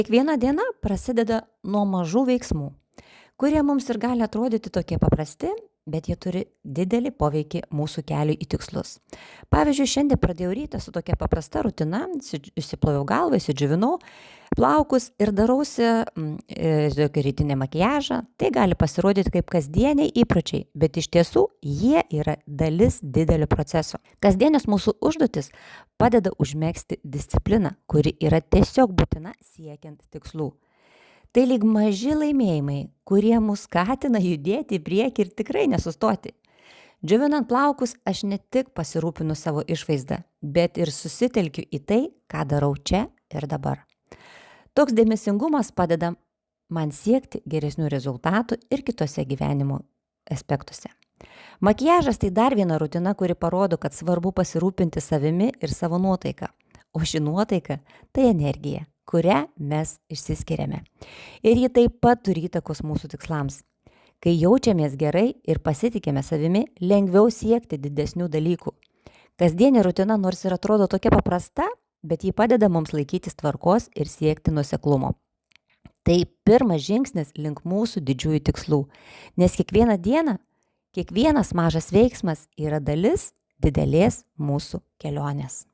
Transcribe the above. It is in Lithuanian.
Kiekviena diena prasideda nuo mažų veiksmų, kurie mums ir gali atrodyti tokie paprasti, bet jie turi didelį poveikį mūsų keliui į tikslus. Pavyzdžiui, šiandien pradėjau rytą su tokia paprasta rutina, išsiploviau galvą, įsidžiuvinau plaukus ir darausi tokį rytinį makiažą. Tai gali pasirodyti kaip kasdieniai įpročiai, bet iš tiesų jie yra dalis didelio proceso. Kasdienės mūsų užduotis padeda užmegzti discipliną, kuri yra tiesiog būtina siekiant tikslų. Tai lyg maži laimėjimai, kurie mus skatina judėti į priekį ir tikrai nesustoti. Džiovinant plaukus aš ne tik pasirūpinu savo išvaizdą, bet ir susitelkiu į tai, ką darau čia ir dabar. Toks dėmesingumas padeda man siekti geresnių rezultatų ir kitose gyvenimo aspektuose. Makiažas tai dar viena rutina, kuri parodo, kad svarbu pasirūpinti savimi ir savo nuotaiką. O ši nuotaika tai energija, kurią mes išsiskiriame. Ir ji taip pat turi įtakos mūsų tikslams. Kai jaučiamės gerai ir pasitikime savimi, lengviau siekti didesnių dalykų. Kasdienė rutina nors ir atrodo tokia paprasta, bet ji padeda mums laikytis tvarkos ir siekti nuoseklumo. Tai pirmas žingsnis link mūsų didžiųjų tikslų, nes kiekvieną dieną, kiekvienas mažas veiksmas yra dalis didelės mūsų kelionės.